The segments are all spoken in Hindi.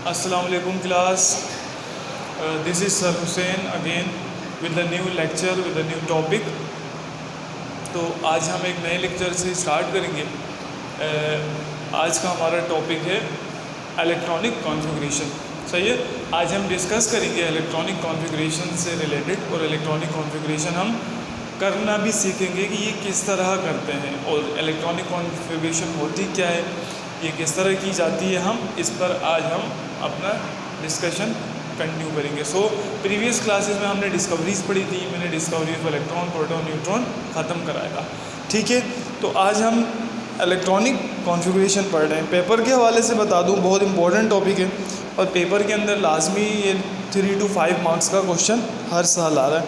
Assalamu alaikum class. This is Sir Hussain again with a new lecture with a new topic. तो आज हम एक नए लेक्चर से स्टार्ट करेंगे. आज का हमारा टॉपिक है इलेक्ट्रॉनिक कॉन्फ़िगरेशन. सही है. आज हम डिस्कस करेंगे इलेक्ट्रॉनिक कॉन्फ़िगरेशन से रिलेटेड, और इलेक्ट्रॉनिक कॉन्फ़िगरेशन हम करना भी सीखेंगे कि ये किस तरह करते हैं और इलेक्ट्रॉनिक कॉन्फ़िगरेशन होती क्या है, ये किस तरह की जाती है. हम इस पर आज हम अपना डिस्कशन कंटिन्यू करेंगे. सो प्रीवियस क्लासेस में हमने डिस्कवरीज पढ़ी थी. मैंने discovery of electron, proton, neutron ख़त्म कराया था. ठीक है. तो आज हम इलेक्ट्रॉनिक कॉन्फ़िगरेशन पढ़ रहे हैं. पेपर के हवाले से बता दूं, बहुत इंपॉर्टेंट टॉपिक है और पेपर के अंदर लाजमी ये 3 to 5 मार्क्स का क्वेश्चन हर साल आ रहा है.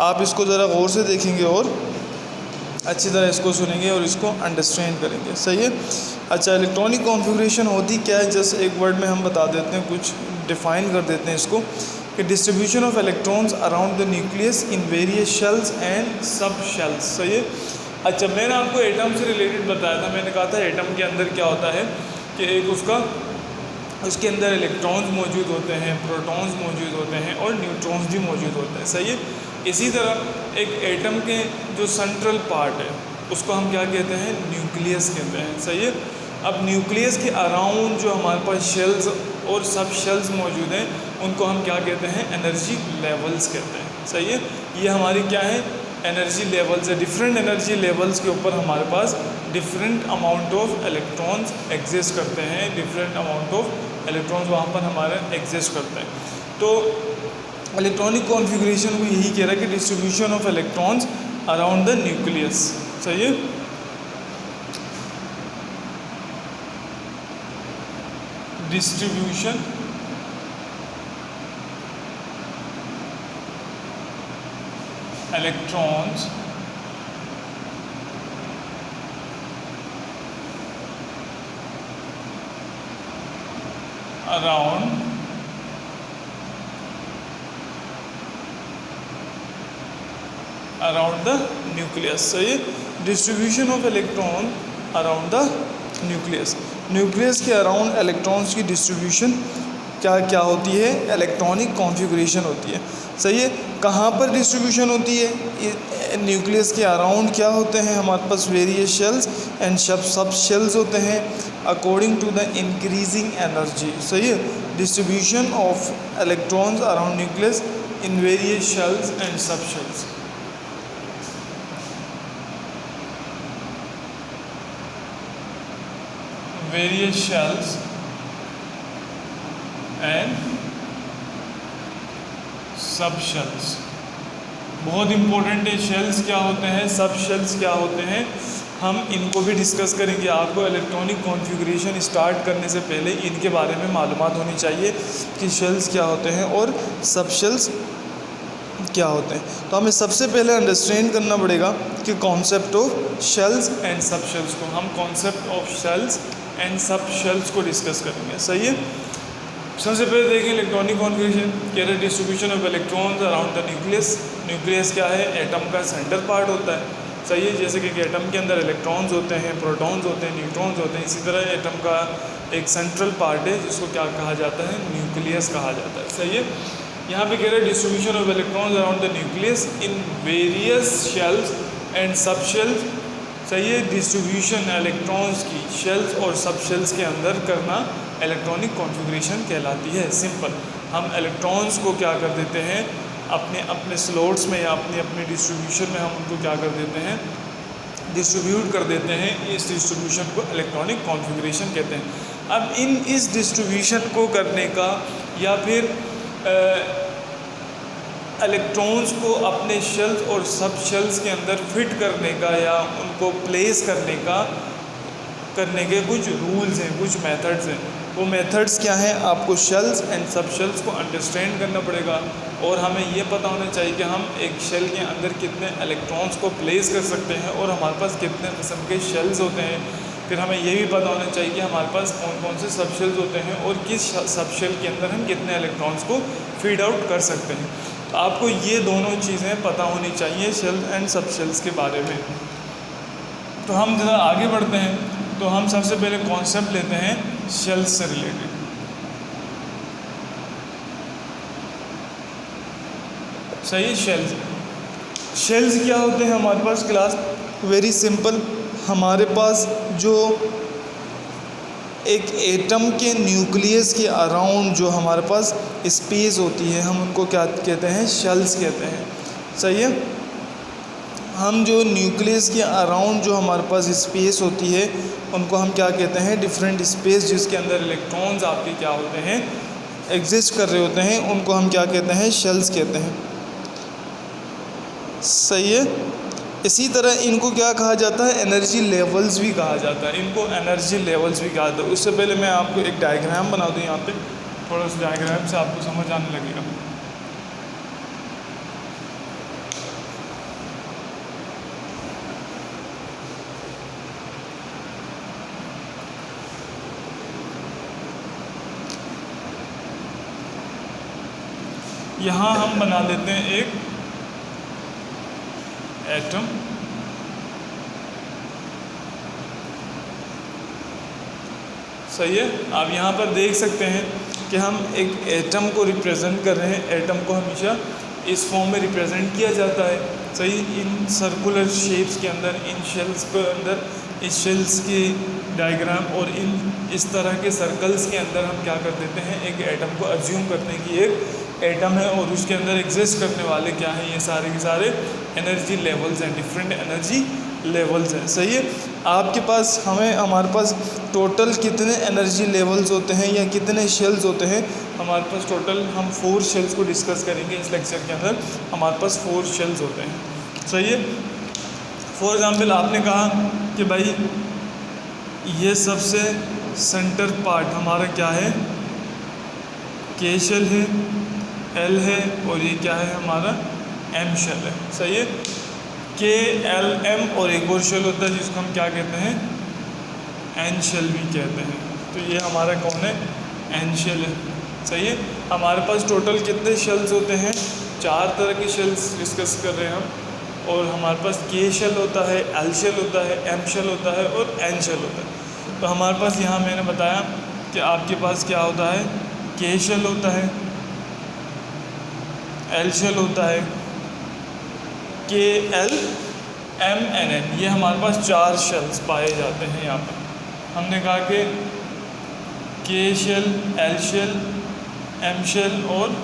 आप इसको ज़रा गौर से देखेंगे और अच्छी तरह इसको सुनेंगे और इसको अंडरस्टैंड करेंगे. सही है. अच्छा, इलेक्ट्रॉनिक कॉन्फ़िगरेशन होती क्या है, जस्ट एक वर्ड में हम बता देते हैं, कुछ डिफ़ाइन कर देते हैं इसको कि distribution of electrons around the nucleus in various shells and sub shells. सही है. अच्छा, मैंने आपको एटम से रिलेटेड बताया था. मैंने कहा था एटम के अंदर क्या होता है कि एक उसके अंदर इलेक्ट्रॉन्स मौजूद होते हैं, प्रोटॉन्स मौजूद होते हैं और न्यूट्रॉन्स भी मौजूद होते हैं. सही है. इसी तरह एक एटम के जो सेंट्रल पार्ट है उसको हम क्या कहते हैं, न्यूक्लियस कहते हैं. सही है. अब न्यूक्लियस के अराउंड जो हमारे पास शेल्स और सब शेल्स मौजूद हैं उनको हम क्या कहते हैं, एनर्जी लेवल्स कहते हैं. सही है. ये हमारी क्या है, एनर्जी लेवल्स है. डिफरेंट एनर्जी लेवल्स के ऊपर हमारे पास different amount of electrons exist करते हैं. डिफरेंट अमाउंट ऑफ इलेक्ट्रॉन्स वहाँ पर हमारे एग्जिस्ट करते हैं. तो इलेक्ट्रॉनिक कॉन्फ़िगरेशन को यही कह रहा है कि distribution of electrons around the nucleus. सही है. Distribution electrons around the nucleus. सही. Distribution of electron around the nucleus. Nucleus के अराउंड इलेक्ट्रॉन्स की डिस्ट्रीब्यूशन क्या होती है, इलेक्ट्रॉनिक कॉन्फ़िगरेशन होती है. सही है. कहाँ पर डिस्ट्रीब्यूशन होती है, न्यूक्लियस के अराउंड क्या होते हैं हमारे पास, various shells and sub shells होते हैं according to the increasing energy. सही है. Distribution of electrons around nucleus in various shells and sub shells. Various shells and sub shells. बहुत इंपॉर्टेंट है. शेल्स क्या होते हैं, सब शेल्स क्या होते हैं, हम इनको भी डिस्कस करेंगे. आपको इलेक्ट्रॉनिक कॉन्फ़िगरेशन स्टार्ट करने से पहले इनके बारे में मालूमात होनी चाहिए कि शेल्स क्या होते हैं और सब शेल्स क्या होते हैं. तो हमें सबसे पहले अंडरस्टैंड करना पड़ेगा कि concept of shells and sub shells को हम concept of shells and sub shells को डिस्कस करेंगे. सही है. सबसे पहले देखें इलेक्ट्रॉनिक कॉन्फ़िगरेशन. कह रहे distribution of electrons around the nucleus. Nucleus क्या है, एटम का सेंटर पार्ट होता है. सही है. जैसे कि एटम के अंदर इलेक्ट्रॉन्स होते हैं, प्रोटॉन्स होते हैं, न्यूट्रॉन्स होते हैं. इसी तरह एटम का एक सेंट्रल पार्ट है जिसको क्या कहा जाता है, न्यूक्लियस कहा जाता है. सही है. यहाँ पे कह रहे हैं distribution of electrons around the nucleus in various shells and sub shells. सही है. डिस्ट्रीब्यूशन इलेक्ट्रॉन्स की शेल्स और सब शेल्स के अंदर करना इलेक्ट्रॉनिक कॉन्फ़िगरेशन कहलाती है. सिंपल. हम इलेक्ट्रॉन्स को क्या कर देते हैं, अपने स्लॉट्स में या अपनी डिस्ट्रीब्यूशन में हम उनको क्या कर देते हैं, डिस्ट्रीब्यूट कर देते हैं. इस डिस्ट्रीब्यूशन को इलेक्ट्रॉनिक कॉन्फ़िगरेशन कहते हैं. अब इस डिस्ट्रीब्यूशन को करने का या फिर इलेक्ट्रॉन्स को अपने शेल्स और सब शेल्स के अंदर फिट करने का या उनको प्लेस करने के कुछ रूल्स हैं, कुछ मेथड्स हैं. वो मेथड्स क्या हैं, आपको शेल्स एंड सब शेल्स को अंडरस्टैंड करना पड़ेगा और हमें ये पता होना चाहिए कि हम एक शेल के अंदर कितने इलेक्ट्रॉन्स को प्लेस कर सकते हैं और हमारे पास कितने किस्म के शेल्स होते हैं. फिर हमें ये भी पता होना चाहिए कि हमारे पास कौन कौन से सब शेल्स होते हैं और किस सब शेल के अंदर हम कितने इलेक्ट्रॉन्स को फीड आउट कर सकते हैं. तो आपको ये दोनों चीज़ें पता होनी चाहिए शेल एंड सब शेल्स के बारे में. तो हम ज़रा आगे बढ़ते हैं. तो हम सबसे पहले कॉन्सेप्ट लेते हैं शेल्स से रिलेटेड. सही है। शेल्स क्या होते हैं हमारे पास क्लास? वेरी सिंपल, हमारे पास जो एक एटम के न्यूक्लियस के अराउंड जो हमारे पास स्पेस होती है, हम उनको क्या कहते हैं? शेल्स कहते हैं। सही है। हम जो न्यूक्लियस के अराउंड जो हमारे पास स्पेस होती है उनको हम क्या कहते हैं? डिफरेंट स्पेस, जिसके अंदर इलेक्ट्रॉन्स आपके क्या होते हैं? एग्जिस्ट कर रहे होते हैं, उनको हम क्या कहते हैं? शेल्स कहते हैं। सही है। इसी तरह इनको क्या कहा जाता है? एनर्जी लेवल्स भी कहा जाता है। इनको एनर्जी लेवल्स भी कहा जाता है। उससे पहले मैं आपको एक डायग्राम बना दूँ यहाँ पे, थोड़ा सा डायग्राम से आपको समझ आने लगेगा। यहाँ हम बना लेते हैं एक एटम। सही है। आप यहाँ पर देख सकते हैं कि हम एक एटम को रिप्रेजेंट कर रहे हैं। एटम को हमेशा इस फॉर्म में रिप्रेजेंट किया जाता है। सही, इन सर्कुलर शेप्स के अंदर, इन शेल्स के अंदर, इस शेल्स की डायग्राम और इन इस तरह के सर्कल्स के अंदर हम क्या कर देते हैं? एक एटम को अज्यूम करते हैं कि एक एटम है और उसके अंदर एग्जिस्ट करने वाले क्या हैं? ये सारे के सारे एनर्जी लेवल्स हैं, डिफरेंट एनर्जी लेवल्स हैं। सही है। आपके पास हमारे पास टोटल कितने एनर्जी लेवल्स होते हैं या कितने शेल्स होते हैं? हमारे पास टोटल, हम 4 शेल्स को डिस्कस करेंगे इस लेक्चर के अंदर। हमारे पास 4 शेल्स होते हैं। सही है। फॉर एग्ज़ाम्पल आपने कहा कि भाई ये सबसे सेंटर पार्ट हमारा क्या है? के शेल है, एल है और ये क्या है? हमारा एम शेल है। सही है। के, एल, एम और एक और शेल होता है जिसको हम क्या कहते हैं? एन शेल भी कहते हैं। तो ये हमारा कौन है? एन शेल है। सही है। हमारे पास टोटल कितने शेल्स होते हैं? 4 तरह के शेल्स डिस्कस कर रहे हैं हम। और हमारे पास के शेल होता है, एल शेल होता है, एम शेल होता है और एन शेल होता है। तो हमारे पास यहाँ मैंने बताया कि आपके पास क्या होता है? के शेल होता है, एल शेल होता है, के, एल, एम, एन, एन। ये हमारे पास 4 शेल्स पाए जाते हैं यहाँ पर। हमने कहा कि K shell, L shell, M shell और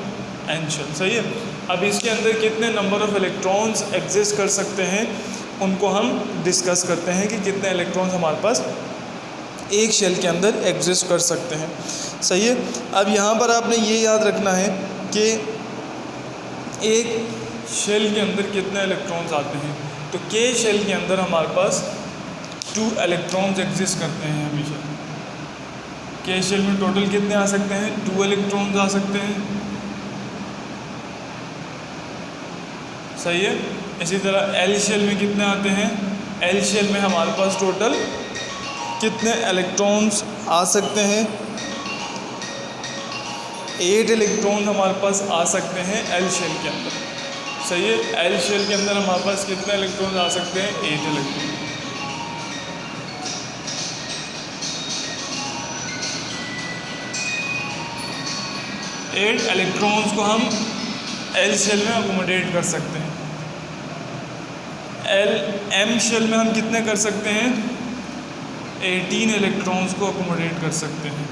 एन शेल। सही है। अब इसके अंदर कितने नंबर ऑफ़ इलेक्ट्रॉन्स एग्जिस्ट कर सकते हैं उनको हम डिस्कस करते हैं कि कितने इलेक्ट्रॉन्स हमारे पास एक शेल के अंदर एग्जिस्ट कर सकते हैं। सही है। अब यहाँ पर आपने ये याद रखना है कि एक शेल के अंदर कितने इलेक्ट्रॉन्स आते हैं। तो के शेल के अंदर हमारे पास 2 इलेक्ट्रॉन्स एग्जिस्ट करते हैं हमेशा। के शेल में टोटल कितने आ सकते हैं? 2 इलेक्ट्रॉन्स आ सकते हैं। सही है। इसी तरह एल शेल में कितने आते हैं? एल शेल में हमारे पास टोटल कितने इलेक्ट्रॉन्स आ सकते हैं? 8 इलेक्ट्रॉन हमारे पास आ सकते हैं एल शेल के अंदर। सही है। एल शेल के अंदर हमारे पास कितने इलेक्ट्रॉन आ सकते हैं? 8 इलेक्ट्रॉन। एट इलेक्ट्रॉन्स को हम एल शेल में अकोमोडेट कर सकते हैं। एम शेल में हम कितने कर सकते हैं? 18 इलेक्ट्रॉन्स को अकोमोडेट कर सकते हैं।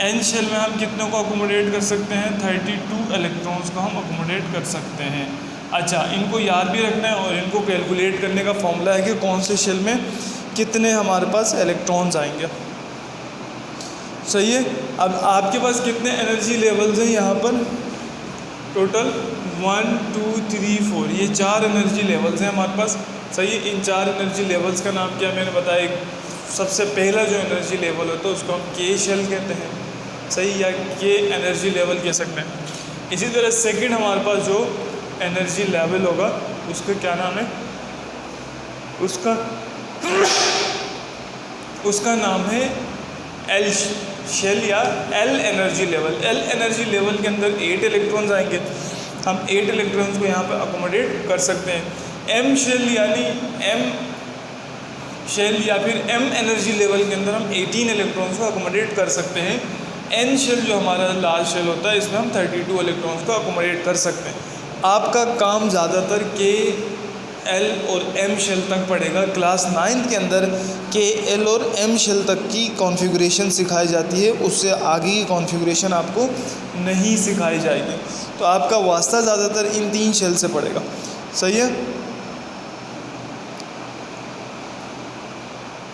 एन शेल में हम कितनों को अकोमोडेट कर सकते हैं? 32 इलेक्ट्रॉन्स को हम अकोमोडेट कर सकते हैं। अच्छा, इनको याद भी रखना है और इनको कैलकुलेट करने का फॉर्मूला है कि कौन से शेल में कितने हमारे पास इलेक्ट्रॉन्स आएंगे। सही है। अब आपके पास कितने एनर्जी लेवल्स हैं यहाँ पर? टोटल 1, 2, 3, 4, ये 4 एनर्जी लेवल्स हैं हमारे पास। सही है। इन 4 एनर्जी लेवल्स का नाम क्या मैंने बताया? सबसे पहला जो एनर्जी लेवल होता है उसको हम के शेल कहते हैं। सही, या के एनर्जी लेवल कह सकते हैं। इसी तरह सेकंड हमारे पास जो एनर्जी लेवल होगा उसका क्या नाम है? उसका नाम है एल शेल या L energy level. L energy level के अंदर 8 इलेक्ट्रॉन्स आएंगे। हम 8 इलेक्ट्रॉन्स को यहाँ पर अकोमोडेट कर सकते हैं। एम शेल यानी एम शेल या फिर एम एनर्जी लेवल के अंदर हम 18 इलेक्ट्रॉन्स को अकोमोडेट कर सकते हैं। एन शेल जो हमारा लार्ज शेल होता है, इसमें हम 32 इलेक्ट्रॉन्स को अकोमोडेट कर सकते हैं। आपका काम ज़्यादातर के एल और एम शेल तक पड़ेगा। क्लास 9th के अंदर के एल और एम शेल तक की कॉन्फ़िगरेशन सिखाई जाती है, उससे आगे की कॉन्फ़िगरेशन आपको नहीं सिखाई जाएगी। तो आपका वास्ता ज़्यादातर इन 3 शेल से पड़ेगा। सही है।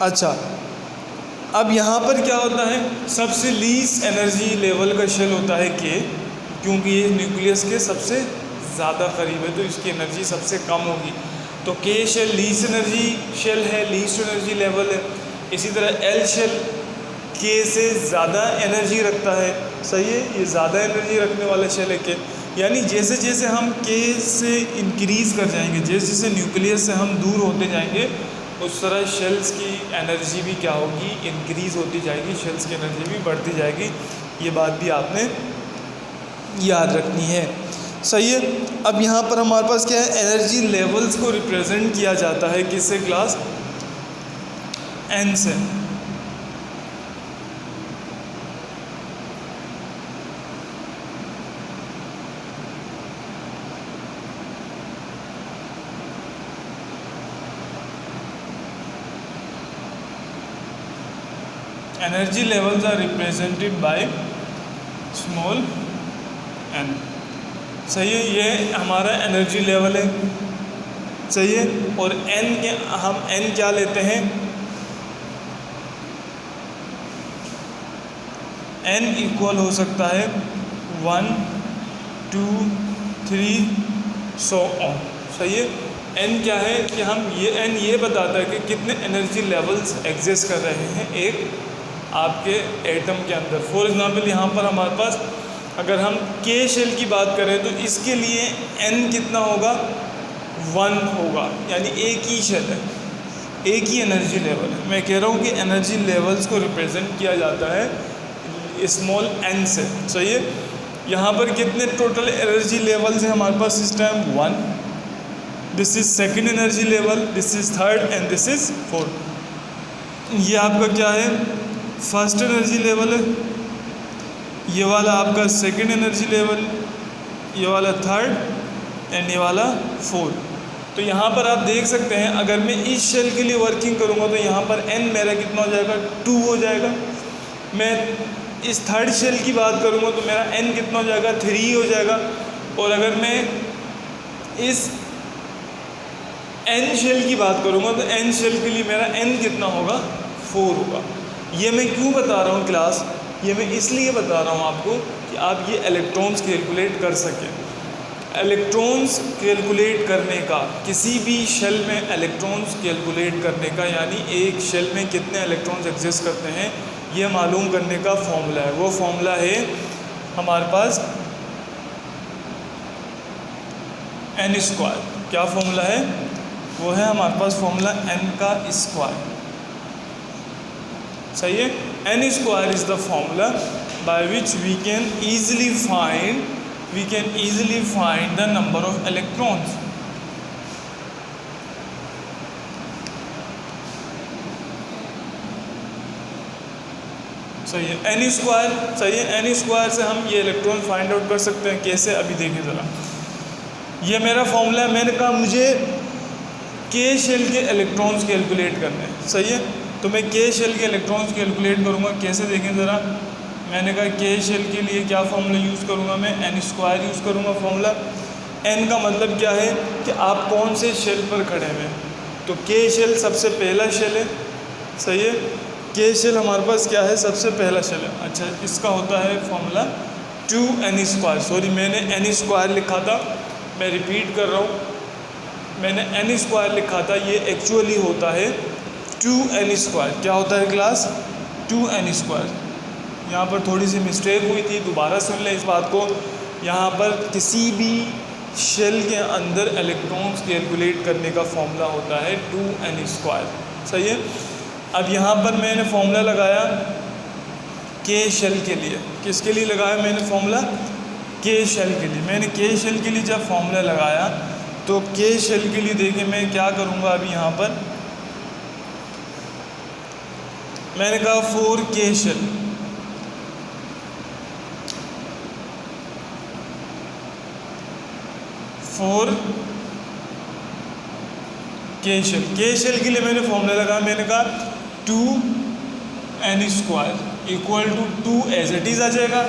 अच्छा, अब यहाँ पर क्या होता है, सबसे लीस्ट एनर्जी लेवल का शेल होता है के, क्योंकि ये न्यूक्लियस के सबसे ज़्यादा करीब है तो इसकी एनर्जी सबसे कम होगी। तो के शेल लीस्ट एनर्जी शेल है, लीस्ट एनर्जी लेवल है। इसी तरह एल शेल के से ज़्यादा एनर्जी रखता है। सही है, ये ज़्यादा एनर्जी रखने वाला शेल है के। यानी जैसे जैसे हम के से इंक्रीज़ कर जाएंगे, जैसे जैसे न्यूक्लियस से हम दूर होते जाएंगे, उस तरह शेल्स की एनर्जी भी क्या होगी, इंक्रीज़ होती जाएगी, शेल्स की एनर्जी भी बढ़ती जाएगी। ये बात भी आपने याद रखनी है। सही है। अब यहाँ पर हमारे पास क्या है, एनर्जी लेवल्स को रिप्रेजेंट किया जाता है किससे, क्लास एन से। Energy levels are represented by small N. सही है, ये हमारा एनर्जी लेवल है। सही है। और एन के हम एन क्या लेते हैं, एन इक्वल हो सकता है 1 2 3 सो ऑन। सही है। एन क्या है कि हम ये एन ये बताता है कि कितने एनर्जी लेवल्स एग्जिस्ट कर रहे हैं एक आपके एटम के अंदर। फॉर एग्जांपल यहाँ पर हमारे पास अगर हम के शेल की बात करें तो इसके लिए एन कितना होगा, 1 होगा, यानी एक ही शेल है, एक ही एनर्जी लेवल है। मैं कह रहा हूँ कि एनर्जी लेवल्स को रिप्रेजेंट किया जाता है स्मॉल एन से। सही है। यहाँ पर कितने टोटल एनर्जी लेवल्स हैं हमारे पास इस time, 1। This is second energy level, this is third and this is fourth. ये आपका क्या है, फर्स्ट एनर्जी लेवल है, ये वाला आपका सेकेंड एनर्जी लेवल, ये वाला थर्ड एंड ये वाला फोर्थ। तो यहाँ पर आप देख सकते हैं अगर मैं इस शेल के लिए वर्किंग करूँगा तो यहाँ पर एन मेरा कितना हो जाएगा, 2 हो जाएगा। मैं इस थर्ड शेल की बात करूँगा तो मेरा एन कितना हो जाएगा, 3 हो जाएगा। और अगर मैं इस एन शेल की बात करूँगा तो एन शेल के लिए मेरा एन कितना होगा, 4 होगा। ये मैं क्यों बता रहा हूँ क्लास, ये मैं इसलिए बता रहा हूँ आपको कि आप ये इलेक्ट्रॉन्स कैलकुलेट कर सकें। इलेक्ट्रॉन्स कैलकुलेट करने का, किसी भी शेल में इलेक्ट्रॉन्स कैलकुलेट करने का, यानी एक शेल में कितने इलेक्ट्रॉन्स एग्जिस्ट करते हैं, ये मालूम करने का फॉर्मूला है। वो फॉर्मूला है हमारे पास एन स्क्वायर। क्या फॉर्मूला है, वो है हमारे पास फॉर्मूला एन का स्क्वायर। सही है। N square is the formula by which we can easily find the number of electrons. सही है। एन स्क्वायर, सही है, एन स्क्वायर से हम ये इलेक्ट्रॉन फाइंड आउट कर सकते हैं। कैसे, अभी देखिए ज़रा। ये मेरा फॉर्मूला है, मैंने कहा मुझे के शेल के इलेक्ट्रॉन्स कैलकुलेट करने हैं। सही है। तो मैं के शेल के इलेक्ट्रॉन्स कैलकुलेट करूँगा। कैसे, देखें ज़रा। मैंने कहा के शेल के लिए क्या फॉर्मूला यूज़ करूँगा, मैं एन स्क्वायर यूज़ करूँगा फॉर्मूला। एन का मतलब क्या है कि आप कौन से शेल पर खड़े हुए हैं। तो के शेल सबसे पहला शेल है। सही है। के शेल हमारे पास क्या है, सबसे पहला शेल है। अच्छा, इसका होता है फॉर्मूला 2n स्क्वायर। सॉरी, मैंने एन स्क्वायर लिखा था, मैं रिपीट कर रहा हूँ, मैंने एन स्क्वायर लिखा था, ये एक्चुअली होता है 2n स्क्वायर। क्या होता है क्लास, 2n स्क्वायर। यहाँ पर थोड़ी सी मिस्टेक हुई थी, दोबारा सुन लें इस बात को। यहाँ पर किसी भी शेल के अंदर इलेक्ट्रॉन्स कैलकुलेट करने का फॉर्मूला होता है 2n स्क्वायर। सही है। अब यहाँ पर मैंने फॉर्मूला लगाया के शेल के लिए। किसके लिए लगाया मैंने फॉर्मूला, के शेल के लिए। मैंने के शेल के लिए जब फॉर्मूला लगाया तो के शेल के लिए देखें मैं क्या करूँगा। अभी यहाँ पर मैंने कहा 4 के शेल, 4 के शेल। के शेल के लिए मैंने फॉर्मूला लगाया, मैंने कहा 2n² equal to 2 as it is आ जाएगा।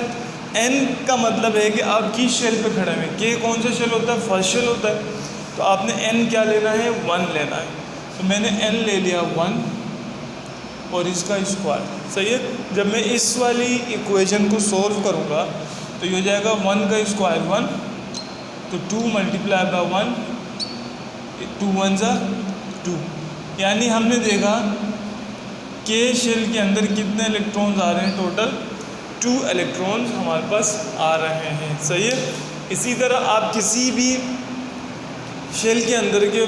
n का मतलब है कि आप किस शेल पे खड़े हुए। के कौन सा शेल होता है? फर्स्ट शेल होता है। तो आपने n क्या लेना है? 1 लेना है। तो मैंने n ले लिया 1 और इसका स्क्वायर। सही है। जब मैं इस वाली इक्वेशन को सॉल्व करूँगा तो ये हो जाएगा 1 का स्क्वायर 1, तो 2 मल्टीप्लाई बाय 1, 2 1 जा 2। यानी हमने देखा के शेल के अंदर कितने इलेक्ट्रॉन्स आ रहे हैं? टोटल 2 इलेक्ट्रॉन्स हमारे पास आ रहे हैं। सही है। इसी तरह आप किसी भी शेल के अंदर के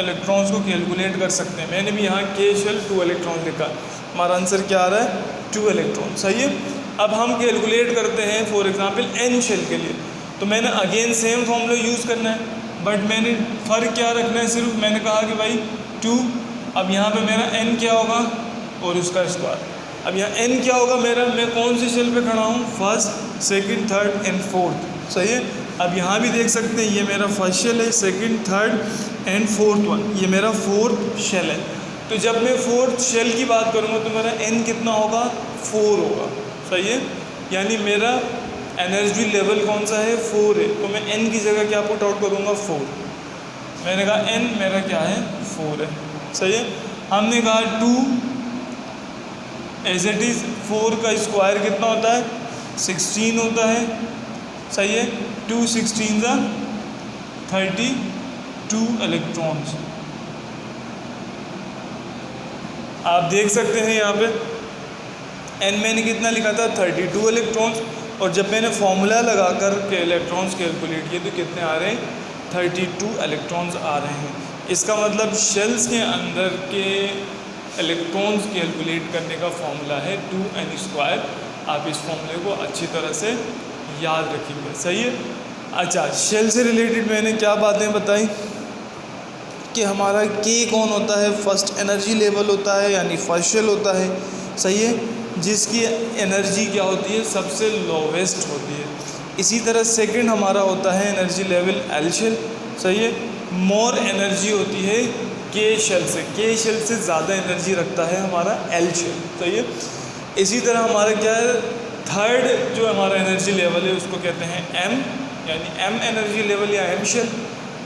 इलेक्ट्रॉन्स को कैलकुलेट कर सकते हैं। मैंने भी यहाँ के शेल 2 इलेक्ट्रॉन लिखा, हमारा आंसर क्या आ रहा है? 2 इलेक्ट्रॉन। सही है। अब हम कैलकुलेट करते हैं फॉर एग्जांपल n शेल के लिए, तो मैंने अगेन सेम फॉर्मूला यूज़ करना है, बट मैंने फ़र्क क्या रखना है? सिर्फ मैंने कहा कि भाई 2, अब यहाँ पे मेरा n क्या होगा और उसका स्क्वायर। अब यहाँ n क्या होगा मेरा? मैं कौन से शेल पे खड़ा हूँ? First, second, third and fourth. सही है। अब यहाँ भी देख सकते हैं ये मेरा फर्स्ट शेल है, second, third and fourth one, ये मेरा फोर्थ शेल है। तो जब मैं फोर्थ शेल की बात करूँगा तो मेरा n कितना होगा? 4 होगा। सही है। यानी मेरा एनर्जी लेवल कौन सा है? 4 है। तो मैं n की जगह क्या पुट आउट करूँगा? 4। मैंने कहा n मेरा क्या है? 4 है। सही है। हमने कहा 2 एज इट इज़ 4 का स्क्वायर कितना होता है? 16 होता है। सही है। 2 16 जा 32 इलेक्ट्रॉन्स। आप देख सकते हैं यहाँ पे n मैंने कितना लिखा था? 32 इलेक्ट्रॉन्स। और जब मैंने फॉर्मूला लगाकर के इलेक्ट्रॉन्स कैलकुलेट किए तो कितने आ रहे हैं? 32 इलेक्ट्रॉन्स आ रहे हैं। इसका मतलब शेल्स के अंदर के इलेक्ट्रॉन्स कैलकुलेट करने का फॉर्मूला है 2n²। आप इस फॉर्मूले को अच्छी तरह से याद रखेंगे। सही है। अच्छा, शेल से रिलेटेड मैंने क्या बातें बताई कि हमारा के कौन होता है? फर्स्ट एनर्जी लेवल होता है, यानी फर्स्ट शेल होता है। सही है। जिसकी एनर्जी क्या होती है? सबसे लोवेस्ट होती है। इसी तरह सेकंड हमारा होता है एनर्जी लेवल एल शेल। सही है। मोर एनर्जी होती है के शेल से, के शेल से ज़्यादा एनर्जी रखता है हमारा एल शेल। सही है। इसी तरह हमारा क्या है? थर्ड जो हमारा एनर्जी लेवल है उसको कहते हैं एम, यानी एम एनर्जी लेवल या एम शेल।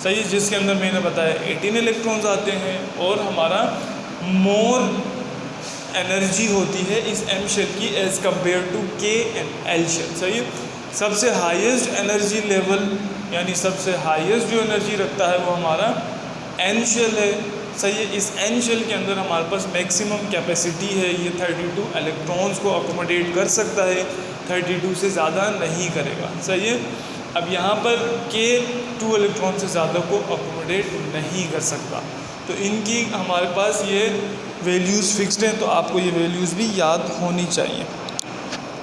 सही है। जिसके अंदर मैंने बताया 18 इलेक्ट्रॉन्स आते हैं और हमारा मोर एनर्जी होती है इस एम शेल की एज़ कम्पेयर टू के एंड एल शेल। सही है। सबसे हाईएस्ट एनर्जी लेवल यानी सबसे हाईएस्ट जो एनर्जी रखता है वो हमारा एन शेल है। सही है। इस एन शेल के अंदर हमारे पास मैक्सिमम कैपेसिटी है, ये 32 इलेक्ट्रॉन्स को अकोमोडेट कर सकता है, 32 से ज़्यादा नहीं करेगा। सही है। अब यहाँ पर के 2 इलेक्ट्रॉन से ज़्यादा को अकोमोडेट नहीं कर सकता। तो इनकी हमारे पास ये वैल्यूज़ फिक्स्ड हैं, तो आपको ये वैल्यूज़ भी याद होनी चाहिए।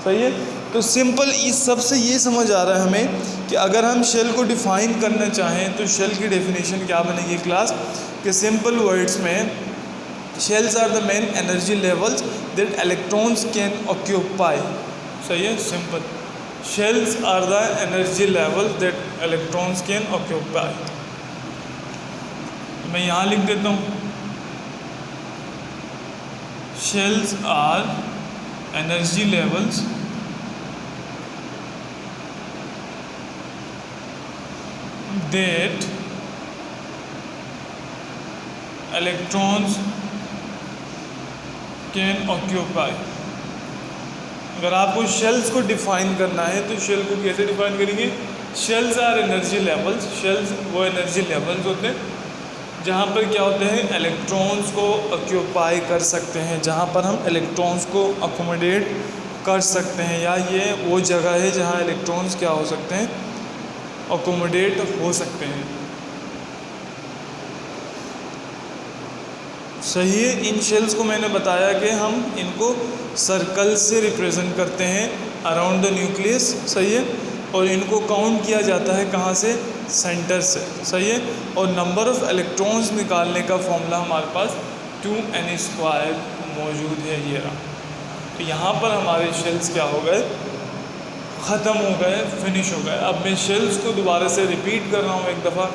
सही है। तो सिंपल इस सब से ये समझ आ रहा है हमें कि अगर हम शेल को डिफ़ाइन करना चाहें तो शेल की डेफिनेशन क्या बनेगी क्लास के? सिंपल वर्ड्स में shells are the main energy levels that electrons can occupy. सही है। Simple, shells are the energy level that electrons can occupy. मैं यहाँ लिख देता हूँ, shells are energy levels that electrons can occupy। अगर आपको शेल्स को डिफ़ाइन करना है तो शेल को कैसे डिफ़ाइन करेंगे? Shells are energy levels. Shells वो एनर्जी लेवल्स होते हैं जहाँ पर क्या होते हैं? इलेक्ट्रॉन्स को ऑक्यूपाई कर सकते हैं, जहाँ पर हम इलेक्ट्रॉन्स को अकोमोडेट कर सकते हैं, या ये वो जगह है जहाँ इलेक्ट्रॉन्स क्या हो सकते हैं? अकोमोडेट हो सकते हैं। सही है। इन शेल्स को मैंने बताया कि हम इनको सर्कल से रिप्रेजेंट करते हैं अराउंड द न्यूक्लियस। सही है। और इनको काउंट किया जाता है कहाँ से? सेंटर से। सही है। और नंबर ऑफ़ इलेक्ट्रॉन्स निकालने का फॉर्मूला हमारे पास 2n² मौजूद है, ये रहा। तो यहाँ पर हमारे शेल्स क्या हो गए? ख़त्म हो गए, फिनिश हो गए। अब मैं शेल्स को दोबारा से रिपीट कर रहा हूँ एक दफ़ा,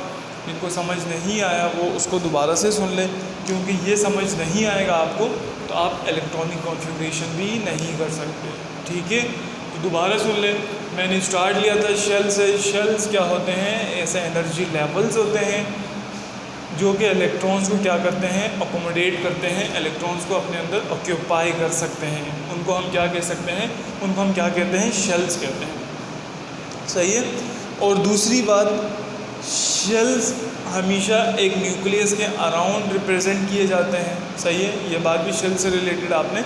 जिनको समझ नहीं आया वो उसको दोबारा से सुन लें, क्योंकि ये समझ नहीं आएगा आपको तो आप इलेक्ट्रॉनिक कॉन्फ़िगरेशन भी नहीं कर सकते। ठीक है, तो दोबारा सुन लें। मैंने स्टार्ट लिया था शेल से। शेल्स क्या होते हैं? ऐसे एनर्जी लेवल्स होते हैं जो कि इलेक्ट्रॉन्स को क्या करते हैं? अकोमोडेट करते हैं, इलेक्ट्रॉन्स को अपने अंदर ऑक्यूपाई कर सकते हैं। उनको हम क्या कह सकते हैं? उनको हम क्या कहते हैं? शेल्स कहते हैं। सही है। और दूसरी बात, शेल्स हमेशा एक न्यूक्लियस के अराउंड रिप्रेजेंट किए जाते हैं। सही है, ये बात भी शेल से रिलेटेड आपने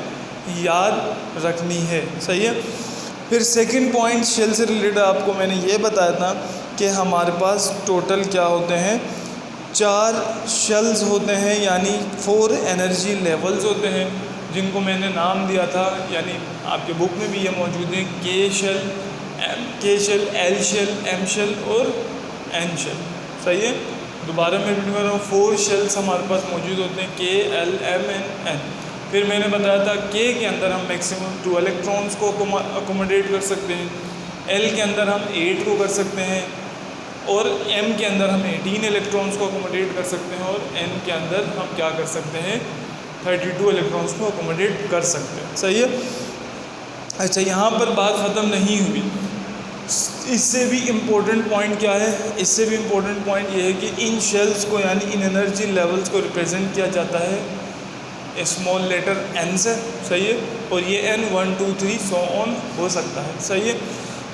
याद रखनी है। सही है। फिर सेकंड पॉइंट शेल से रिलेटेड आपको मैंने ये बताया था कि हमारे पास टोटल क्या होते हैं? 4 शेल्स होते हैं, यानी 4 एनर्जी लेवल्स होते हैं, जिनको मैंने नाम दिया था, यानी आपके बुक में भी ये मौजूद है, K shell, L shell, M shell और एन शेल। सही है। दोबारा मैं रिपीट कर रहा हूँ, 4 शेल्स हमारे पास मौजूद होते हैं, के, एल, एम एंड एन। फिर मैंने बताया था के के अंदर हम मैक्सिमम 2 इलेक्ट्रॉन्स को अकोमोडेट कर सकते हैं, एल के अंदर हम 8 को कर सकते हैं, और एम के अंदर हम 18 इलेक्ट्रॉन्स को अकोमोडेट कर सकते हैं, और एन के अंदर हम क्या कर सकते हैं? 32 इलेक्ट्रॉन्स को अकोमोडेट कर सकते हैं। सही है। अच्छा, यहाँ पर बात ख़त्म नहीं हुई। इससे भी इम्पोर्टेंट पॉइंट क्या है? इससे भी इम्पोर्टेंट पॉइंट ये है कि इन शेल्स को, यानी इन एनर्जी लेवल्स को रिप्रेजेंट किया जाता है स्मॉल लेटर एन से। सही है। और ये एन 1 2 3 सो ऑन हो सकता है। सही है।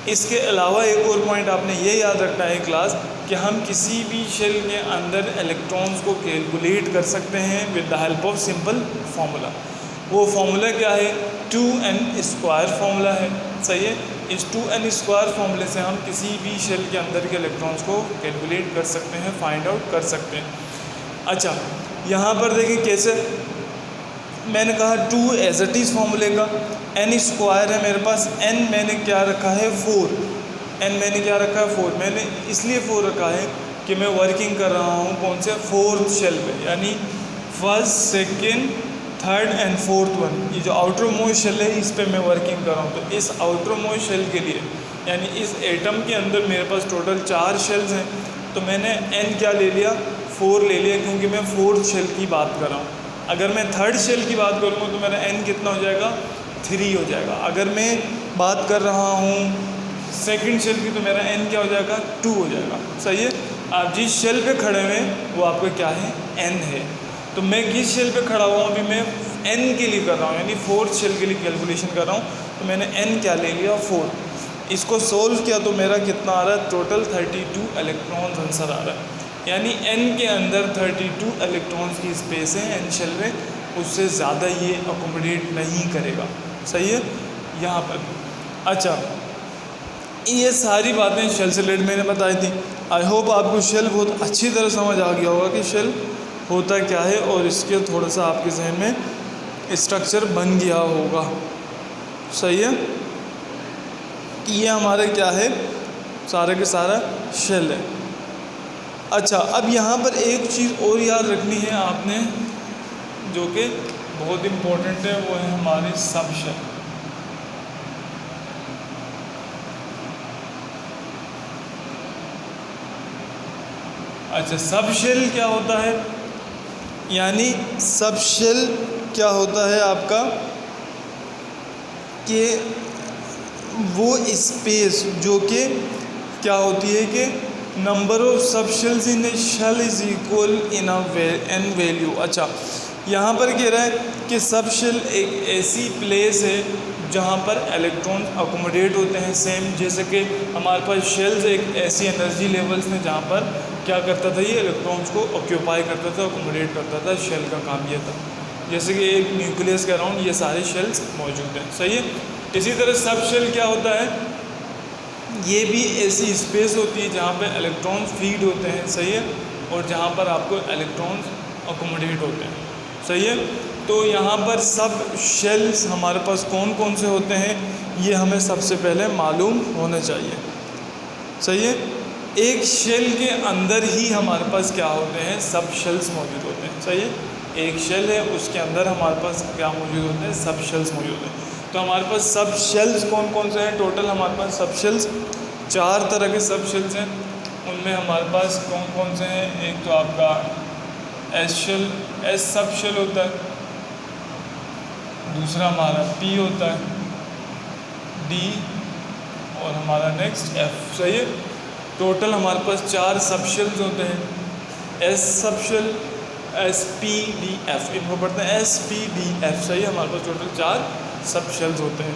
इसके अलावा एक और पॉइंट आपने ये याद रखना है क्लास, कि हम किसी भी शेल के अंदर इलेक्ट्रॉन्स को कैलकुलेट कर सकते हैं with the help of simple formula. वो फार्मूला क्या है? 2n² फार्मूला है। सही है। इस 2n² फार्मूले से हम किसी भी शेल के अंदर के इलेक्ट्रॉन्स को कैलकुलेट कर सकते हैं, फाइंड आउट कर सकते हैं। अच्छा, यहाँ पर देखिए कैसे मैंने कहा 2 एज इट इज़ फार्मूले का, n² है मेरे पास, n मैंने क्या रखा है? 4। n मैंने क्या रखा है? 4। मैंने इसलिए 4 रखा है कि मैं वर्किंग कर रहा हूँ कौन से? 4th शेल पे, यानी 1st, 2nd, 3rd and 4th one. ये जो आउटर मोस्ट शेल है इस पे मैं वर्किंग कर रहा हूँ। तो इस आउटर मोस्ट शेल के लिए, यानी इस एटम के अंदर मेरे पास टोटल 4 शेल्स हैं, तो मैंने n क्या ले लिया? 4 ले लिया, क्योंकि मैं 4th शेल की बात कर रहा हूँ। अगर मैं 3rd शेल की बात करूँगा तो मेरा n कितना हो जाएगा? 3 हो जाएगा। अगर मैं बात कर रहा हूँ 2nd शेल की तो मेरा n क्या हो जाएगा? 2 हो जाएगा। सही है। आप जिस शेल पे खड़े हुए वो आपका क्या है? n है। तो मैं किस शेल पे खड़ा हुआ? अभी मैं n के लिए कर रहा हूँ, यानी 4th शेल के लिए कैलकुलेशन कर रहा हूँ। तो मैंने n क्या ले लिया? 4। इसको सोल्व किया तो मेरा कितना आ रहा है? टोटल 32 इलेक्ट्रॉन्स आंसर आ रहा है। यानी n के अंदर 32 इलेक्ट्रॉन्स की स्पेस है n शेल में, उससे ज़्यादा ये अकोमोडेट नहीं करेगा। सही है। यहाँ पर अच्छा, ये सारी बातें शेल से रिलेटेड मैंने बताई थी। आई होप आपको शेल बहुत अच्छी तरह समझ आ गया होगा कि शेल होता क्या है, और इसके थोड़ा सा आपके जहन में स्ट्रक्चर बन गया होगा। सही है कि ये हमारे क्या है? सारे के सारा शेल है। अच्छा, अब यहाँ पर एक चीज़ और याद रखनी है आपने, जो कि बहुत इम्पोर्टेंट है, वो है हमारे सब शेल। अच्छा, सब शेल क्या होता है? यानी सब शेल क्या होता है आपका? कि वो स्पेस जो कि क्या होती है कि number of sub shells in a shell is equal in N value. अच्छा, यहाँ पर कह रहा है कि सब शेल एक ऐसी प्लेस है जहाँ पर इलेक्ट्रॉन अकोमोडेट होते हैं, सेम जैसे कि हमारे पास शेल्स एक ऐसी एनर्जी लेवल्स में जहाँ पर क्या करता था? ये इलेक्ट्रॉन्स को ऑक्यूपाई करता था, अकोमोडेट करता था। शेल का काम ये था, जैसे कि एक न्यूक्लियस के अराउंड ये सारे शेल्स मौजूद हैं। सही है। इसी तरह सब शेल क्या होता है? ये भी ऐसी स्पेस होती है जहाँ पे इलेक्ट्रॉन्स फीड होते हैं। सही है। और जहाँ पर आपको इलेक्ट्रॉन्स अकोमोडेट होते हैं। सही है। तो यहाँ पर सब शेल्स हमारे पास कौन कौन से होते हैं, ये हमें सबसे पहले मालूम होना चाहिए। सही है। एक शेल के अंदर ही हमारे पास क्या होते हैं? सब शेल्स मौजूद होते हैं। सही है। एक शेल है, उसके अंदर हमारे पास क्या मौजूद होते हैं? सब शेल्स मौजूद हैं। तो हमारे पास सब शेल्स कौन कौन से हैं? टोटल हमारे पास सब शेल्स 4 तरह के सब शेल्स हैं। उनमें हमारे पास कौन कौन से हैं? एक तो आपका S shell, S sub shell होता है, दूसरा हमारा पी होता है, डी, और हमारा नेक्स्ट एफ। सही है। टोटल हमारे पास 4 सब शेल्स होते हैं, S sub shell, S P D F, इनको पढ़ते हैं एस पी डी एफ। सही है। हमारे पास टोटल 4 सब शेल्स होते हैं।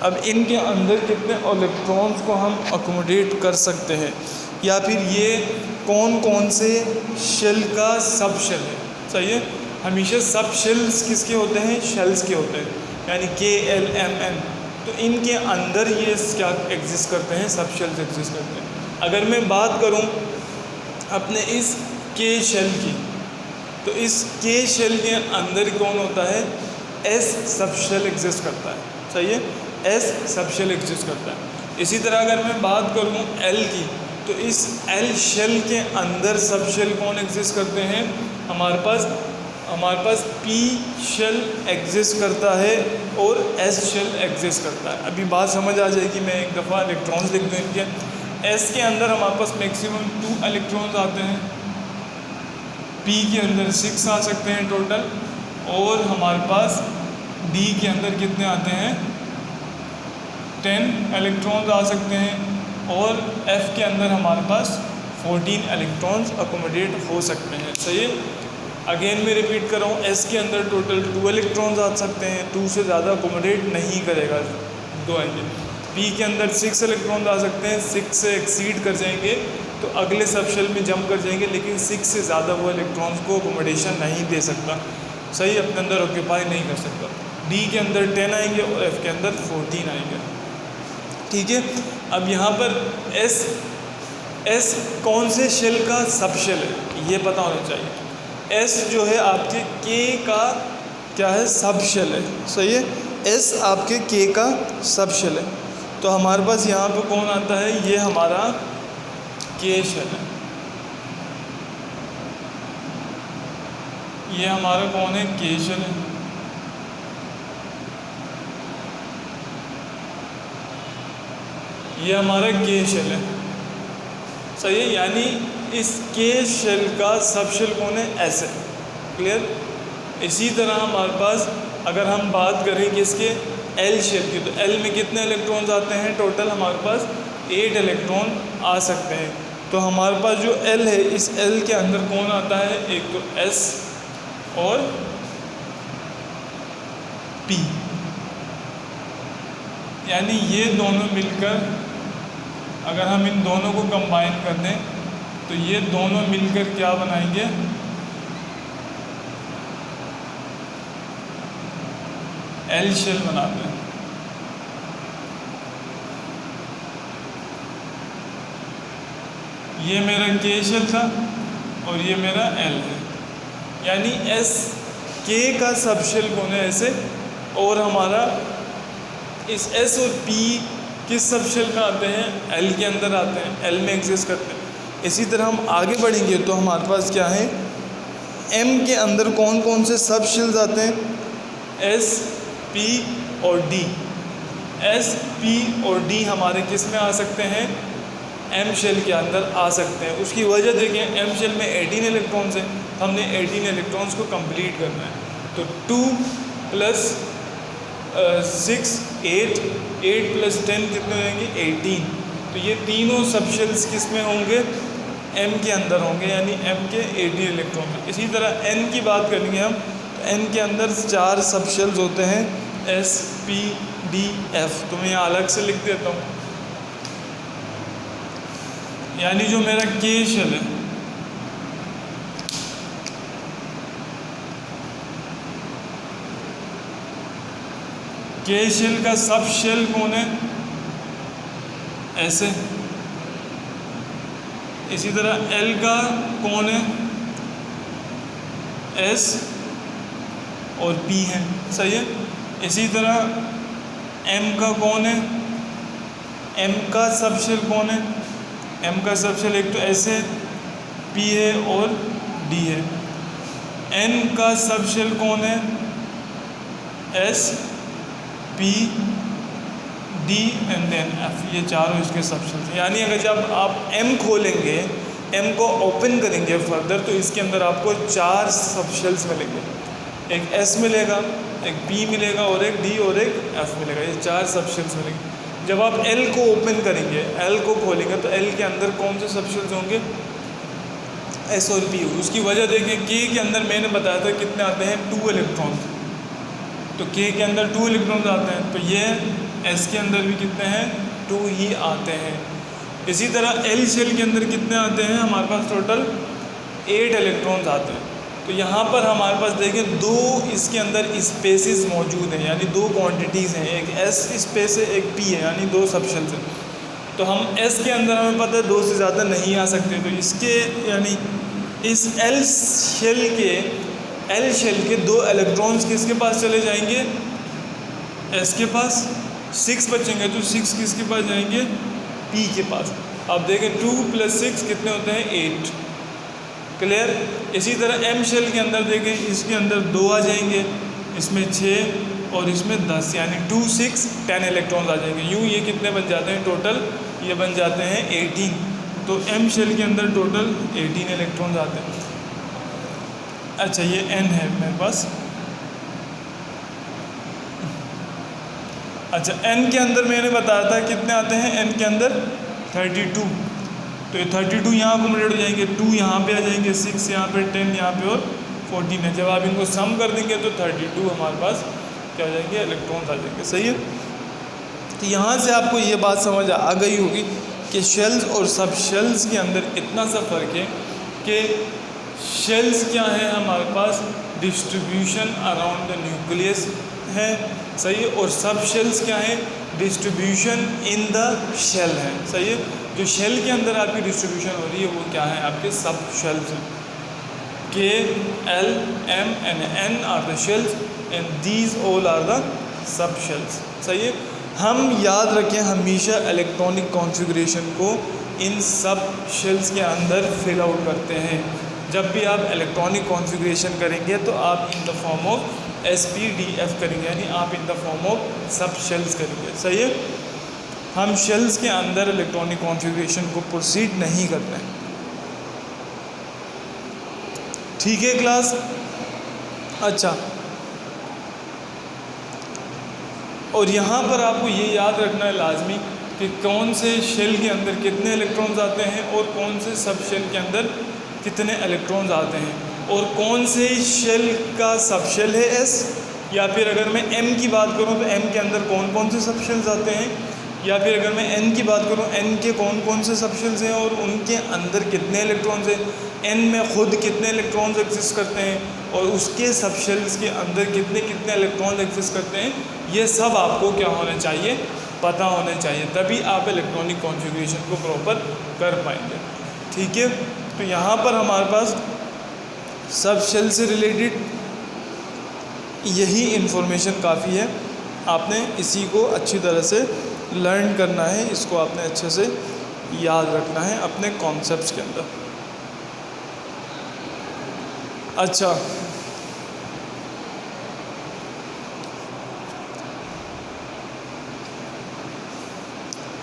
अब इनके अंदर कितने इलेक्ट्रॉन्स को हम अकोमोडेट कर सकते हैं, या फिर ये कौन कौन से शेल का सब शेल है? सही है। हमेशा सब शेल्स किसके होते हैं? शेल्स के होते हैं, यानी KLMN। तो इनके अंदर ये क्या एग्जिस्ट करते हैं? सब शेल्स एग्जिस्ट करते हैं। अगर मैं बात करूं अपने इस K शेल की, तो इस K शेल के अंदर कौन होता है? S सब शेल एग्जिस्ट करता है। सही है। S सब शेल एग्जिस्ट करता है। इसी तरह अगर मैं बात करूं L की, तो इस L शेल के अंदर सब शेल कौन एग्जिस्ट करते हैं? हमारे पास P शेल एग्जिस्ट करता है और S शेल एग्जिस्ट करता है। अभी बात समझ आ जाएगी। मैं एक दफ़ा इलेक्ट्रॉन्स लिख दूँ इनके। S के अंदर हमारे पास मैक्सिमम 2 इलेक्ट्रॉन्स आते हैं, P के अंदर 6 आ सकते हैं टोटल, और हमारे पास D के अंदर कितने आते हैं? 10 इलेक्ट्रॉन्स आ सकते हैं, और F के अंदर हमारे पास 14 इलेक्ट्रॉन्स अकोमोडेट हो सकते हैं। सही है। अगेन मैं रिपीट कर रहा हूँ, S के अंदर टोटल 2 इलेक्ट्रॉन्स आ सकते हैं, 2 से ज़्यादा अकोमोडेट नहीं करेगा, 2 आएंगे। P के अंदर 6 इलेक्ट्रॉन्स आ सकते हैं, 6 से एक्सीड कर जाएंगे तो अगले सब शेल में जंप कर जाएंगे, लेकिन 6 से ज़्यादा वो इलेक्ट्रॉन्स को अकोमोडेशन नहीं दे सकता। सही, अपने अंदर ऑक्यूपाई नहीं कर सकता। D के अंदर 10 आएंगे और F के अंदर 14 आएंगे। ठीक है। अब यहाँ पर S कौन से शेल का सब शेल है, ये पता होना चाहिए। S जो है आपके K का क्या है? सब शेल है। सही है। S आपके K का सब शेल है। तो हमारे पास यहाँ पे कौन आता है? ये हमारा K शेल है। ये हमारा कौन है? K शेल है। ये हमारा K शेल है। सही है। यानी इस K शेल का सब शेल कौन है? S है। क्लियर। इसी तरह हमारे पास अगर हम बात करें किसके? L शेल की, तो L में कितने इलेक्ट्रॉन्स आते हैं? टोटल हमारे पास 8 इलेक्ट्रॉन आ सकते हैं। तो हमारे पास जो L है, इस L के अंदर कौन आता है? एक तो S और P, यानी ये दोनों मिलकर, अगर हम इन दोनों को कंबाइन कर दें तो ये दोनों मिलकर क्या बनाएंगे? L शेल बनाते हैं। ये मेरा K शेल था और ये मेरा L है, यानी K का सब शेल कौन है? ऐसे। और हमारा इस S और P किस सब शेल में आते हैं? L के अंदर आते हैं, L में एग्जिस्ट करते हैं। इसी तरह हम आगे बढ़ेंगे तो हमारे पास क्या है? M के अंदर कौन कौन से सब शेल्स आते हैं? S, P और D। S, P और D हमारे किस में आ सकते हैं? M शेल के अंदर आ सकते हैं। उसकी वजह देखें, M शेल में 18 इलेक्ट्रॉन्स हैं, हमने 18 इलेक्ट्रॉन्स को कंप्लीट करना है। तो 2 + 6 8, 8 + 10 कितने होंगे? 18। तो ये तीनों सब शेल्स किस में होंगे? M के अंदर होंगे, यानी M के 18 इलेक्ट्रॉन। इसी तरह N की बात करेंगे हम, तो N के अंदर 4 सब शेल्स होते हैं, S, P, D, F। तो मैं यहाँ अलग से लिख देता हूँ। यानी जो मेरा K शेल है, K शेल का सब शेल कौन है? ऐसे। इसी तरह L का कौन है? S और P है। सही है। इसी तरह M का कौन है? M का सब शेल कौन है? M का सब शेल एक तो S है, P है और D है। N का सब शेल कौन है? S P D and then F, ये चारों इसके सबशेल्स हैं। यानी अगर जब आप M खोलेंगे, M को ओपन करेंगे फर्दर, तो इसके अंदर आपको 4 सबशेल्स मिलेंगे। एक S मिलेगा, एक P मिलेगा और एक D और एक F मिलेगा। ये 4 सबशेल्स मिलेंगे। जब आप L को ओपन करेंगे, L को खोलेंगे, तो L के अंदर कौन से सबशेल्स होंगे? S और P। उसकी वजह देखें, K के अंदर मैंने बताया था कितने आते हैं? 2 इलेक्ट्रॉन्स। तो K के अंदर 2 इलेक्ट्रॉन्स आते हैं, तो ये S के अंदर भी कितने हैं? 2 ही आते हैं। इसी तरह L शेल के अंदर कितने आते हैं? हमारे पास टोटल 8 इलेक्ट्रॉन्स आते हैं। तो यहाँ पर हमारे पास देखें 2 इसके अंदर स्पेसेस मौजूद हैं, यानी 2 क्वांटिटीज़ हैं। एक S स्पेस है, एक P है, यानी 2 सबशेल्स हैं। तो हम S के अंदर हमें पता है 2 से ज़्यादा नहीं आ सकते, तो इसके यानी इस L शेल के 2 इलेक्ट्रॉन्स किसके पास चले जाएंगे? S के पास। 6 बचेंगे, तो 6 किसके पास जाएंगे? P के पास। अब देखें 2 + 6 कितने होते हैं? 8। क्लियर? इसी तरह M शेल के अंदर देखें, इसके अंदर 2 आ जाएंगे, इसमें 6 और इसमें 10, यानी 2 6 10 इलेक्ट्रॉन्स आ जाएंगे। यूँ ये कितने बन जाते हैं टोटल? ये बन जाते हैं 18। तो M शेल के अंदर टोटल 18 इलेक्ट्रॉन्स आते हैं। अच्छा, ये N है मेरे पास। अच्छा, N के अंदर मैंने बताया था कितने आते हैं? N के अंदर 32। तो ये 32 यहाँ अकोमोडेट हो जाएंगे, 2 यहाँ पे आ जाएंगे, 6 यहाँ पे, 10 यहाँ पे और 14 है। जब आप इनको सम कर देंगे तो 32 हमारे पास क्या आ जाएंगे? इलेक्ट्रॉन्स आ जाएंगे। सही है? तो यहाँ से आपको ये बात समझ आ गई होगी कि शेल्स और सब शेल्स के अंदर इतना सा फ़र्क है कि शेल्स क्या है हमारे पास? डिस्ट्रीब्यूशन अराउंड द न्यूक्लियस है। सही है? और सब शेल्स क्या है? डिस्ट्रीब्यूशन इन द शेल है। सही है? जो शेल के अंदर आपकी डिस्ट्रीब्यूशन हो रही है वो क्या है? आपके सब शेल्स हैं। K, L, M and N are the shells and these all are the sub shells. सही है? हम याद रखें हमेशा इलेक्ट्रॉनिक कॉन्फ़िगरेशन को इन सब शेल्स के अंदर फिल आउट करते हैं। जब भी आप इलेक्ट्रॉनिक कॉन्फ़िगरेशन करेंगे तो आप in the form of SPDF करेंगे, यानी आप in the form of sub shells करेंगे। सही है? हम शेल्स के अंदर इलेक्ट्रॉनिक कॉन्फ़िगरेशन को प्रोसीड नहीं करते हैं। ठीक है क्लास? अच्छा, और यहाँ पर आपको ये याद रखना है लाजमी कि कौन से शेल के अंदर कितने इलेक्ट्रॉन्स आते हैं और कौन से सब शेल के अंदर कितने इलेक्ट्रॉन्स आते हैं, और कौन से शेल का सब शेल है S, या फिर अगर मैं M की बात करूँ तो M के अंदर कौन कौन से सब शेल्स आते हैं, या फिर अगर मैं N की बात करूँ N के कौन कौन से सब शेल्स हैं और उनके अंदर कितने इलेक्ट्रॉन्स हैं, N में ख़ुद कितने इलेक्ट्रॉन्स एग्जिस्ट करते हैं और उसके सब शेल्स के अंदर कितने कितने इलेक्ट्रॉन्स एग्जिस्ट करते हैं, ये सब आपको क्या होना चाहिए? पता होना चाहिए। तभी आप इलेक्ट्रॉनिक कॉन्फ़िगरेशन को प्रॉपर कर पाएंगे। ठीक है? तो यहाँ पर हमारे पास सब शेल से रिलेटेड यही इन्फॉर्मेशन काफ़ी है। आपने इसी को अच्छी तरह से लर्न करना है, इसको आपने अच्छे से याद रखना है अपने कॉन्सेप्ट्स के अंदर। अच्छा,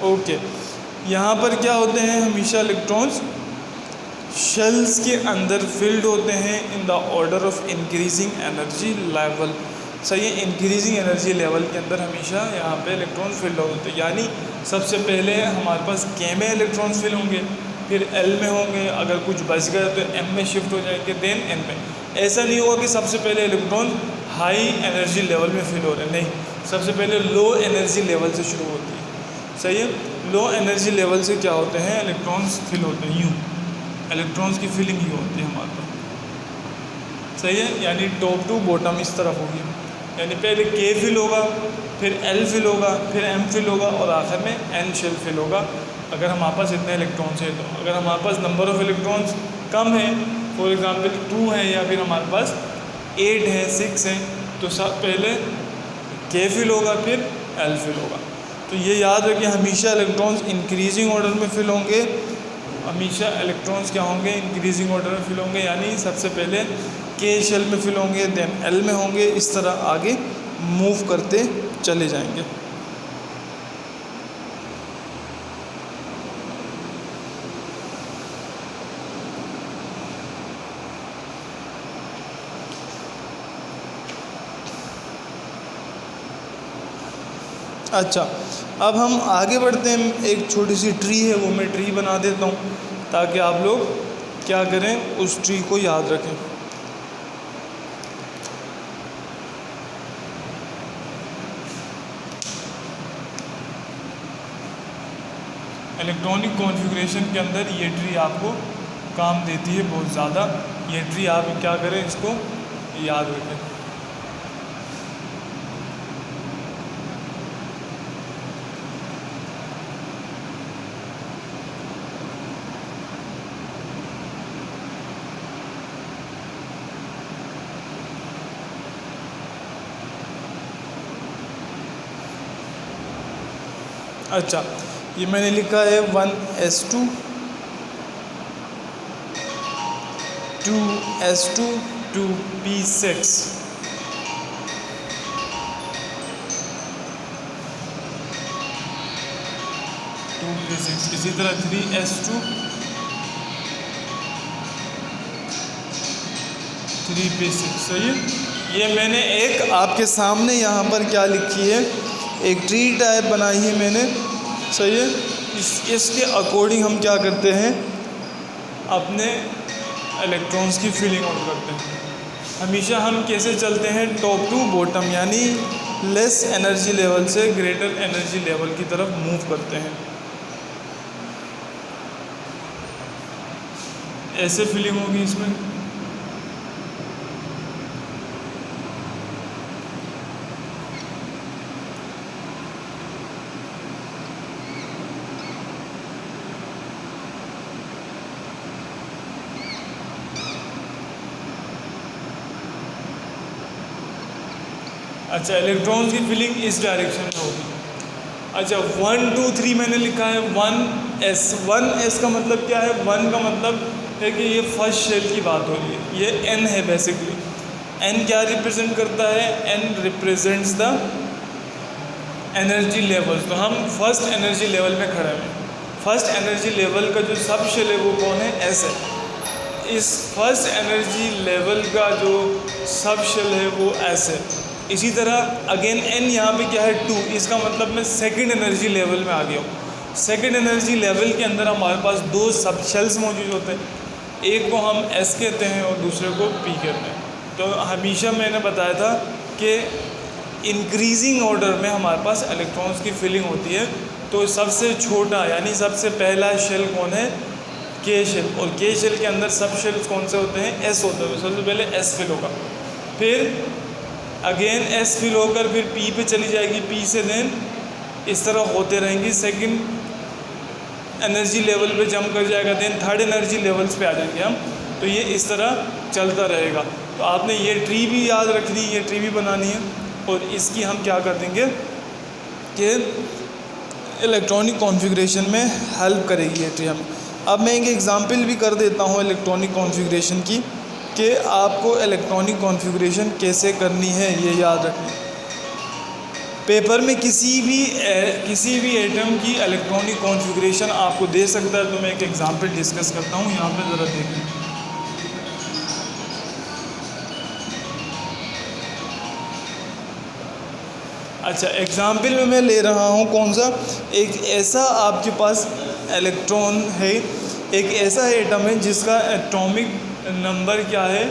ओके, यहाँ पर क्या होते हैं? हमेशा इलेक्ट्रॉन्स शेल्स के अंदर फिल्ड होते हैं in the order of increasing energy level. सही है? इंक्रीजिंग एनर्जी लेवल के अंदर हमेशा यहाँ पे इलेक्ट्रॉन्स फिल्ड होते हैं। यानी सबसे पहले हमारे पास K में इलेक्ट्रॉन्स फिल होंगे, फिर L में होंगे, अगर कुछ बच गए तो M में शिफ्ट हो जाएंगे, देन N में। ऐसा नहीं होगा कि सबसे पहले इलेक्ट्रॉन हाई एनर्जी लेवल में फिल हो रहे हैं, नहीं, सबसे पहले लो एनर्जी लेवल से शुरू होती है। सही है? लो एनर्जी लेवल से क्या होते हैं? इलेक्ट्रॉन्स फिल होते हैं। यूँ इलेक्ट्रॉन्स की फिलिंग ही होती है हमारे पास। सही है? यानी टॉप टू बॉटम इस तरफ होगी, यानी पहले K फिल होगा, फिर L फिल होगा, फिर M फिल होगा और आखिर में N शेल फिल होगा। अगर हमारे पास इतने इलेक्ट्रॉन्स हैं तो अगर हमारे पास नंबर ऑफ़ इलेक्ट्रॉन्स कम है, फॉर एग्ज़ाम्पल 2 है या फिर हमारे पास 8 है, 6 हैं, तो सब पहले K फिल होगा, फिर L फिल होगा। तो ये याद रखिए, हमेशा इलेक्ट्रॉन्स इंक्रीजिंग ऑर्डर में फिल होंगे, हमेशा इलेक्ट्रॉन्स क्या होंगे? इंक्रीजिंग ऑर्डर में फिल होंगे। यानी सबसे पहले के शेल में फिल होंगे, देन एल में होंगे, इस तरह आगे मूव करते चले जाएंगे। अच्छा, अब हम आगे बढ़ते हैं। एक छोटी सी ट्री है, वो मैं ट्री बना देता हूँ ताकि आप लोग क्या करें, उस ट्री को याद रखें। इलेक्ट्रॉनिक कॉन्फ़िगरेशन के अंदर ये ट्री आपको काम देती है बहुत ज़्यादा। ये ट्री आप क्या करें, इसको याद रखें। अच्छा, ये मैंने लिखा है 1s2 2s2 2p6 2p6, इसी तरह 3s2 3p6। सही है। ये मैंने एक आपके सामने यहाँ पर क्या लिखी है, एक ट्री टाइप बनाई है मैंने। सही है। इसके अकॉर्डिंग हम क्या करते हैं, अपने इलेक्ट्रॉन्स की फीलिंग आउट करते हैं। हमेशा हम कैसे चलते हैं, टॉप टू बॉटम, यानी लेस एनर्जी लेवल से ग्रेटर एनर्जी लेवल की तरफ मूव करते हैं। ऐसे फीलिंग होगी इसमें। अच्छा, इलेक्ट्रॉन्स की फीलिंग इस डायरेक्शन में होगी। अच्छा, 1 2 3 मैंने लिखा है 1s। 1s का मतलब क्या है, 1 का मतलब है कि ये फर्स्ट शेल की बात हो रही है। ये n है बेसिकली। n क्या रिप्रेजेंट करता है, n represents the energy level. तो हम फर्स्ट एनर्जी लेवल में खड़े हैं। फर्स्ट एनर्जी लेवल का जो सब शेल है वो कौन है, s है। इस फर्स्ट एनर्जी लेवल का जो सब शेल है वो s है। इसी तरह अगेन n यहाँ पे क्या है 2, इसका मतलब मैं सेकंड एनर्जी लेवल में आ गया हूँ। सेकंड एनर्जी लेवल के अंदर हमारे पास दो सब शेल्स मौजूद होते हैं, एक को हम s कहते हैं और दूसरे को p कहते हैं। तो हमेशा मैंने बताया था कि इंक्रीजिंग ऑर्डर में हमारे पास इलेक्ट्रॉन्स की फीलिंग होती है। तो सबसे छोटा यानी सबसे पहला शेल कौन है, k शेल, और k शेल के अंदर सब शेल्स कौन से होते हैं, s होते हैं। सबसे पहले s फिल होगा, फिर अगेन s फिल होकर फिर p पे चली जाएगी, p से देन इस तरह होते रहेंगी। सेकंड एनर्जी लेवल पे जंप कर जाएगा, देन थर्ड एनर्जी लेवल्स पे आ जाएंगे हम। तो ये इस तरह चलता रहेगा। तो आपने ये ट्री भी याद रखनी, ये ट्री भी बनानी है, और इसकी हम क्या कर देंगे कि इलेक्ट्रॉनिक कॉन्फ़िगरेशन में हेल्प करेगी ये ट्री हमें। अब मैं एक एग्ज़ाम्पल भी कर देता हूँ इलेक्ट्रॉनिक कॉन्फ़िगरेशन की, कि आपको इलेक्ट्रॉनिक कॉन्फ़िगरेशन कैसे करनी है, ये याद रखनी। पेपर में किसी भी एटम की इलेक्ट्रॉनिक कॉन्फ़िगरेशन आपको दे सकता है। तो मैं एक एग्ज़ाम्पल डिस्कस करता हूँ, यहाँ पे ज़रा देखें। अच्छा, एग्ज़ाम्पल में मैं ले रहा हूँ कौन सा, एक ऐसा आपके पास इलेक्ट्रॉन है, एक ऐसा एटम है जिसका एटॉमिक नंबर क्या है,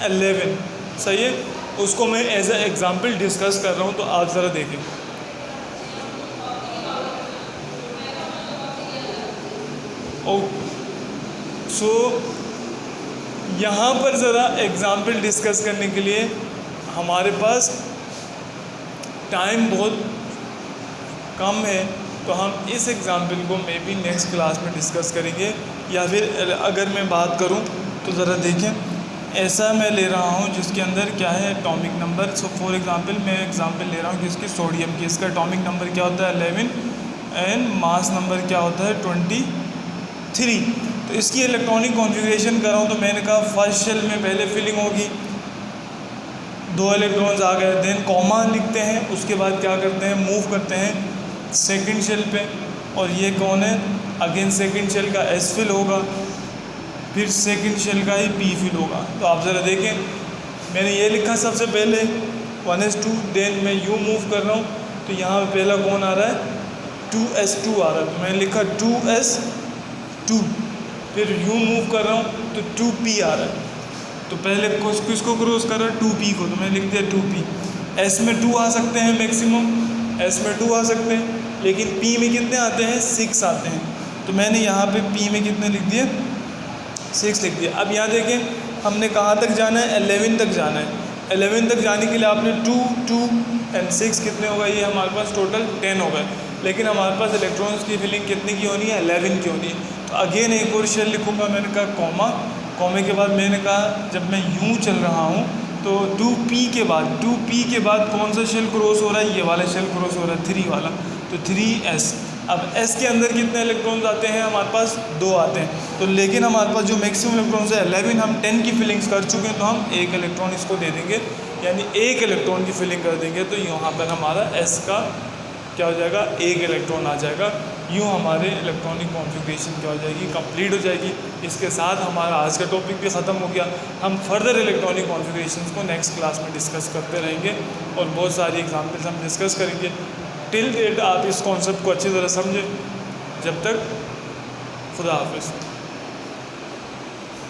11। सही है। उसको मैं एज ए एग्ज़ाम्पल डिस्कस कर रहा हूँ, तो आप ज़रा देखें। सो यहाँ पर ज़रा एग्ज़ाम्पल डिस्कस करने के लिए हमारे पास टाइम बहुत कम है, तो हम इस एग्ज़ाम्पल को मे बी नेक्स्ट क्लास में डिस्कस करेंगे। या फिर अगर मैं बात करूं तो ज़रा देखें, ऐसा मैं ले रहा हूं जिसके अंदर क्या है, atomic number. So for example मैं एग्ज़ाम्पल ले रहा हूं किसकी, सोडियम की। इसका एटॉमिक नंबर क्या होता है, 11, एंड मास नंबर क्या होता है, 23। तो इसकी इलेक्ट्रॉनिक कॉन्फ़िगरेशन कर रहा हूँ, तो मैंने कहा फर्स्ट शेल में पहले फिलिंग होगी, 2 इलेक्ट्रॉन्स आ गए, देन कॉमा लिखते हैं, उसके बाद क्या करते हैं, मूव करते हैं सेकंड शेल पे, और ये कौन है, अगेन सेकंड शेल का एस फिल होगा, फिर सेकंड शेल का ही पी फिल होगा। तो आप ज़रा देखें, मैंने ये लिखा सबसे पहले 1s2, देन मैं यू मूव कर रहा हूँ, तो यहाँ पे पहला कौन आ रहा है, 2s2 आ रहा है, तो मैंने लिखा 2s2, फिर यू मूव कर रहा हूँ तो 2p आ रहा है, तो पहले किसको क्रॉस कर रहा है, 2p को, तो मैंने लिख दिया 2p। s में 2 आ सकते हैं मैक्सिमम, s में 2 आ सकते हैं, लेकिन p में कितने आते हैं, 6 आते हैं, तो मैंने यहाँ पे p में कितने लिख दिए, 6 लिख दिया। अब यहाँ देखें, हमने कहाँ तक जाना है, 11 तक जाना है। 11 तक जाने के लिए आपने 2 2 एंड 6 कितने होगा, ये हमारे पास टोटल 10 हो गए, लेकिन हमारे पास इलेक्ट्रॉन्स की फिलिंग कितने की होनी है, 11 की होनी है। तो अगेन एक और शेल लिखूँगा, मैंने कहा कॉमा, कॉमे के बाद मैंने कहा जब मैं यूँ चल रहा हूँ तो 2p के बाद कौन सा शेल क्रॉस हो रहा है, ये वाला शेल क्रॉस हो रहा है, 3 वाला, तो 3s। अब s के अंदर कितने इलेक्ट्रॉन्स आते हैं, हमारे पास 2 आते हैं, तो लेकिन हमारे पास जो मैक्सिमम इलेक्ट्रॉन्स है 11, हम 10 की फिलिंग्स कर चुके हैं, तो हम 1 इलेक्ट्रॉन इसको दे देंगे, यानी 1 इलेक्ट्रॉन की फिलिंग कर देंगे, तो यहाँ पर हमारा s का क्या हो जाएगा, 1 इलेक्ट्रॉन आ जाएगा। यूँ हमारे इलेक्ट्रॉनिक कॉन्फ़िगरेशन क्या हो जाएगी, कंप्लीट हो जाएगी। इसके साथ हमारा आज का टॉपिक भी ख़त्म हो गया। हम फर्दर इलेक्ट्रॉनिक कॉन्फ़िगरेशंस को नेक्स्ट क्लास में डिस्कस करते रहेंगे और बहुत सारी एग्जांपल्स हम डिस्कस करेंगे। टिल डेट आप इस कॉन्सेप्ट को अच्छी तरह समझें। जब तक खुदा हाफिज़।